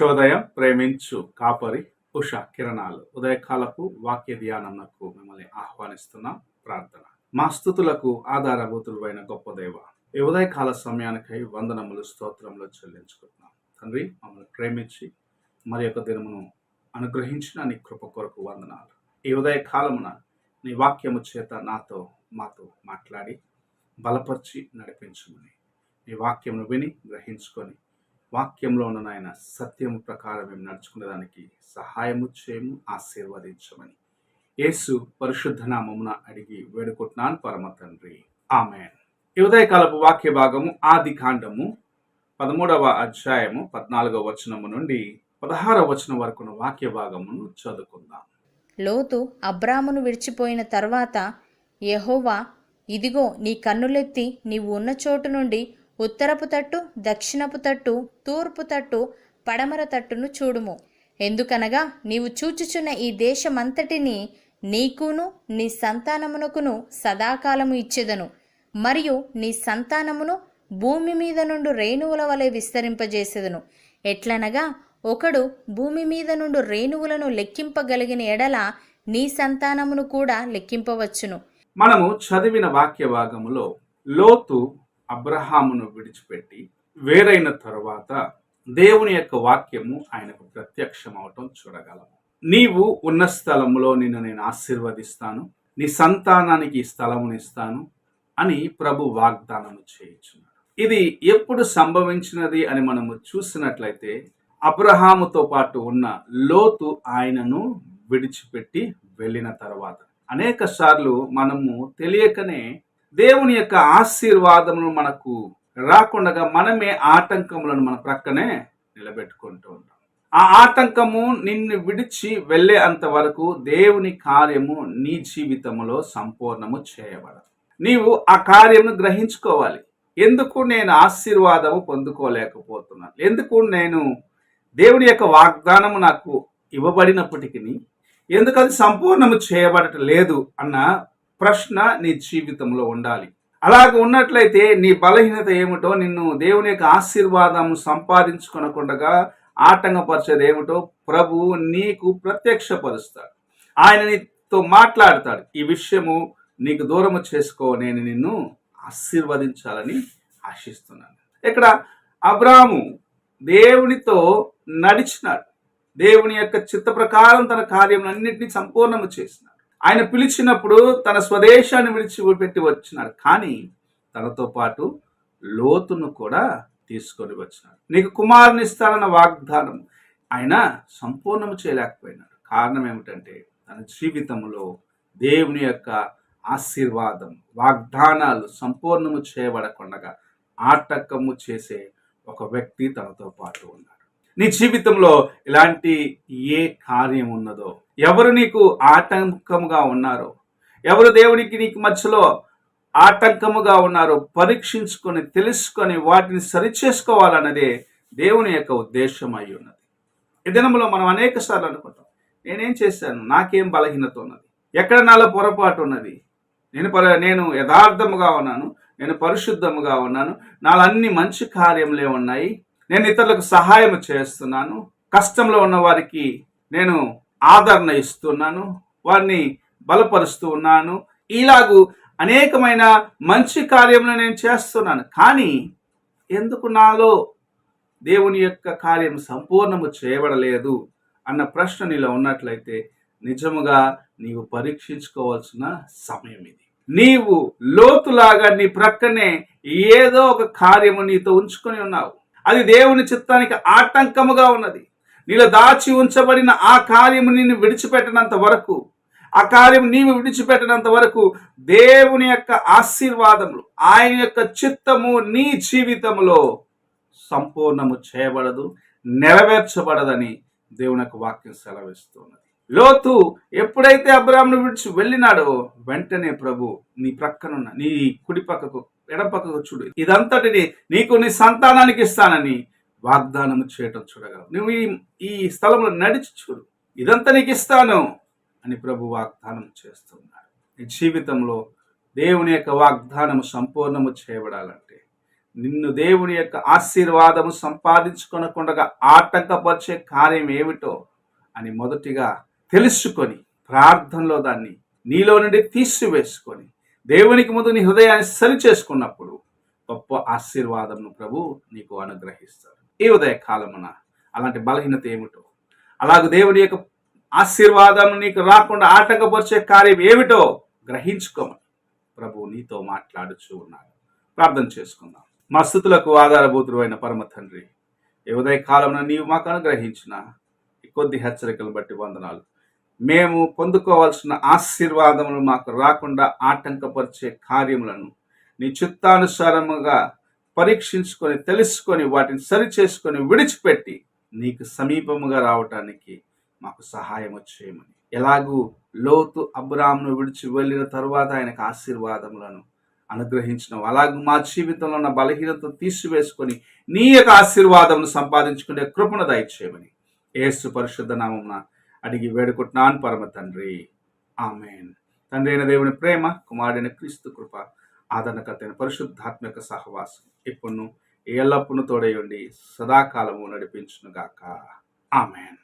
ఉషోదయం ప్రేమించు కాపరి ఉష కిరణాలు ఉదయకాలపు వాక్య ధ్యానమునకు మిమ్మల్ని ఆహ్వానిస్తున్నాం. ప్రార్థన. మా స్తుతులకు ఆధారభూతులు అయిన గొప్ప దేవ, ఈ ఉదయకాల సమయానికై వందనములు స్తోత్రములు చెల్లించుకుంటున్నాం. తండ్రి, మమ్మల్ని ప్రేమించి మరి యొక్క దినమును అనుగ్రహించిన నీ కృప కొరకు వందనాలు. ఈ ఉదయకాలమున నీ వాక్యము చేత మాతో మాట్లాడి బలపరిచి నడిపించమని, నీ వాక్యమును విని గ్రహించుకొని వాక్యంలో ఉన్న నాయన సత్యము ప్రకారం మేము నడుచుకునేదానికి సహాయము చేయము, ఆశీర్వదించమని యేసు పరిశుద్ధ నామమున అడిగి వేడుకుంటున్నాను పరమ తండ్రి, ఆమేన్. ఈ ఉదయకాలపు వాక్య భాగము ఆది కాండము 13వ అధ్యాయము 14వ వచనము నుండి 16వ వచనం వరకు వాక్య భాగమును చదువుకుందాం. లోతు అబ్రామును విడిచిపోయిన తర్వాత యెహోవా, ఇదిగో నీ కన్నులెత్తి నీవు ఉన్న చోటు నుండి ఉత్తరపు తట్టు, దక్షిణపు తట్టు, తూర్పు తట్టు, పడమర తట్టును చూడుము. ఎందుకనగా నీవు చూచుచున్న ఈ దేశమంతటిని నీకును నీ సంతానమునకును సదాకాలము ఇచ్చెదను, మరియు నీ సంతానమును భూమి మీద నుండి రేణువుల వలె విస్తరింపజేసెదను. ఎట్లనగా ఒకడు భూమి మీద నుండి రేణువులను లెక్కింపగలిగిన ఎడల నీ సంతానమును కూడా లెక్కింపవచ్చును. మనము చదివిన వాక్య భాగములో లోతు అబ్రహామును విడిచిపెట్టి వేరైన తరువాత దేవుని యొక్క వాక్యము ఆయనకు ప్రత్యక్షమవటం చూడగలము. నీవు ఉన్న స్థలములో నిన్ను నేను ఆశీర్వదిస్తాను, నీ సంతానానికి ఈ స్థలమునిస్తాను అని ప్రభు వాగ్దానం చేయుచున్నాడు. ఇది ఎప్పుడు సంభవించినది అని మనము చూసినట్లయితే అబ్రహాముతో పాటు ఉన్న లోతు ఆయనను విడిచిపెట్టి వెళ్ళిన తర్వాత అనేక సార్లు మనము తెలియకనే దేవుని యొక్క ఆశీర్వాదమును మనకు రాకుండా మనమే ఆటంకములను మన ప్రక్కనే నిలబెట్టుకుంటూ ఉంటాం. ఆ ఆటంకము నిన్ను విడిచి వెళ్ళే అంతవరకు దేవుని కార్యము నీ జీవితంలో సంపూర్ణము చేయబడదు. నీవు ఆ కార్యమును గ్రహించుకోవాలి. ఎందుకు నేను ఆశీర్వాదము పొందుకోలేకపోతున్నాను, ఎందుకు నేను దేవుని యొక్క వాగ్దానము నాకు ఇవ్వబడినప్పటికీ ఎందుకు అది సంపూర్ణము చేయబడటం లేదు అన్న ప్రశ్న నీ జీవితంలో ఉండాలి. అలాగ ఉన్నట్లయితే నీ బలహీనత ఏమిటో, నిన్ను దేవుని యొక్క ఆశీర్వాదం సంపాదించుకొనకుండా ఆటంకపరిచేది ఏమిటో ప్రభు నీకు ప్రత్యక్షపరుస్తాడు. ఆయన నీతో మాట్లాడతాడు. ఈ విషయము నీకు దూరము చేసుకో, నేను నిన్ను ఆశీర్వదించాలని ఆశిస్తున్నాను. ఇక్కడ అబ్రాహాము దేవునితో నడిచినాడు. దేవుని యొక్క చిత్త ప్రకారం తన కార్యములన్నింటినీ సంపూర్ణము చేసినాడు. ఆయన పిలిచినప్పుడు తన స్వదేశాన్ని విడిచిపెట్టి వచ్చినాడు. కానీ తనతో పాటు లోతును కూడా తీసుకొని వచ్చినాడు. నీకు కుమారుని ఇస్తానన్న వాగ్దానం ఆయన సంపూర్ణము చేయలేకపోయినాడు. కారణం ఏమిటంటే తన జీవితంలో దేవుని యొక్క ఆశీర్వాదం, వాగ్దానాలు సంపూర్ణము చేయబడకుండా ఆటంకము చేసే ఒక వ్యక్తి తనతో పాటు ఉన్నాడు. నీ జీవితంలో ఇలాంటి ఏ కార్యం ఉన్నదో, ఎవరు నీకు ఆటంకముగా ఉన్నారో, ఎవరు దేవునికి నీకు మధ్యలో ఆటంకముగా ఉన్నారో పరీక్షించుకొని తెలుసుకొని వాటిని సరిచేసుకోవాలన్నదే దేవుని యొక్క ఉద్దేశం అయి ఉన్నది. ఈ దినంలో మనం అనేక సార్లు అనుకుంటాం, నేనేం చేశాను, నాకేం బలహీనత ఉన్నది, ఎక్కడ నాలో పొరపాటు ఉన్నది, నేను యథార్థముగా ఉన్నాను, నేను పరిశుద్ధముగా ఉన్నాను, నాలో అన్ని మంచి కార్యములే ఉన్నాయి, నేను ఇతరులకు సహాయం చేస్తున్నాను, కష్టంలో ఉన్న వారికి నేను ఆదరణ ఇస్తున్నాను, వారిని బలపరుస్తూ ఉన్నాను, ఇలాగూ అనేకమైన మంచి కార్యములు నేను చేస్తున్నాను. కానీ ఎందుకు నాలో దేవుని యొక్క కార్యం సంపూర్ణము చేయబడలేదు అన్న ప్రశ్న నీలో ఉన్నట్లయితే నిజముగా నీవు పరీక్షించుకోవాల్సిన సమయం ఇది. నీవు లోతులాగా నీ ప్రక్కనే ఏదో ఒక కార్యము నీతో ఉంచుకొని ఉన్నావు. అది దేవుని చిత్తానికి ఆటంకముగా ఉన్నది. నీలో దాచి ఉంచబడిన ఆ కార్యము నిన్ను విడిచిపెట్టినంత వరకు, ఆ కార్యం నీవు విడిచిపెట్టినంత వరకు దేవుని యొక్క ఆశీర్వాదములు, ఆయన యొక్క చిత్తము నీ జీవితంలో సంపూర్ణము చేయబడదు, నెరవేర్చబడదని దేవుని యొక్క వాక్యం సెలవిస్తున్నది. లోతు ఎప్పుడైతే అబ్రాహామును విడిచి వెళ్ళినాడో వెంటనే ప్రభు నీ ప్రక్కనున్న, నీ కుడి పక్కకు ఎడం పక్కకు చూడు, ఇదంతటిని నీకు నీ సంతానానికి ఇస్తానని వాగ్దానం చేయటం చూడగలవు. నువ్వు ఈ స్థలంలో నడిచి చూడు, ఇదంతా నీకు ఇస్తాను అని ప్రభు వాగ్దానం చేస్తున్నాడు. నీ జీవితంలో దేవుని యొక్క వాగ్దానము సంపూర్ణము చేయబడాలంటే నిన్ను దేవుని యొక్క ఆశీర్వాదము సంపాదించుకొనకుండా ఆటంకపరిచే కార్యం ఏమిటో అని మొదటిగా తెలుసుకొని ప్రార్థనలో దాన్ని నీలో నుండి తీసివేసుకొని దేవునికి ముందు నీ హృదయాన్ని సరి చేసుకున్నప్పుడు గొప్ప ఆశీర్వాదమును ప్రభు నీకు అనుగ్రహిస్తాడు. ఈ ఉదయ కాలమున అలాంటి బలహీనత ఏమిటో, అలాగే దేవుని యొక్క ఆశీర్వాదం నీకు రాకుండా ఆటంకపరిచే కార్యం ఏమిటో గ్రహించుకోమని ప్రభు నీతో మాట్లాడుచూ ఉన్నాడు. ప్రార్థన చేసుకుందాం. మా స్థుతులకు ఆధారభూతుడు అయిన పరమ తండ్రి, ఈ ఉదయ కాలంలో నీవు మాకు అనుగ్రహించిన ఈ కొద్ది హెచ్చరికలను బట్టి వందనాలు. మేము పొందుకోవాల్సిన ఆశీర్వాదములు మాకు రాకుండా ఆటంకపరిచే కార్యములను నీ చిత్తానుసారముగా పరీక్షించుకొని తెలుసుకొని వాటిని సరి చేసుకొని విడిచిపెట్టి నీకు సమీపముగా రావటానికి మాకు సహాయం చేయమని. ఎలాగూ లోతు అబ్రాహామును విడిచి వెళ్ళిన తరువాత ఆయనకు ఆశీర్వాదములను అనుగ్రహించిన అలాగే మా జీవితంలో ఉన్న బలహీనతను తీసివేసుకొని నీ యొక్క ఆశీర్వాదమును సంపాదించుకునే కృపను దయచేయమని యేసు పరిశుద్ధ నామమున అడిగి వేడుకుంటున్నాను పరమ తండ్రి, ఆమేన్. తండ్రి అయిన దేవుని ప్రేమ, కుమారుడైన క్రీస్తు కృప, ఆదరణకర్తైన పరిశుద్ధాత్మక సహవాసం ఇప్పుడును ఎల్లప్పుడూ తోడై ఉండి సదాకాలము నడిపించునుగాక. ఆమేన్.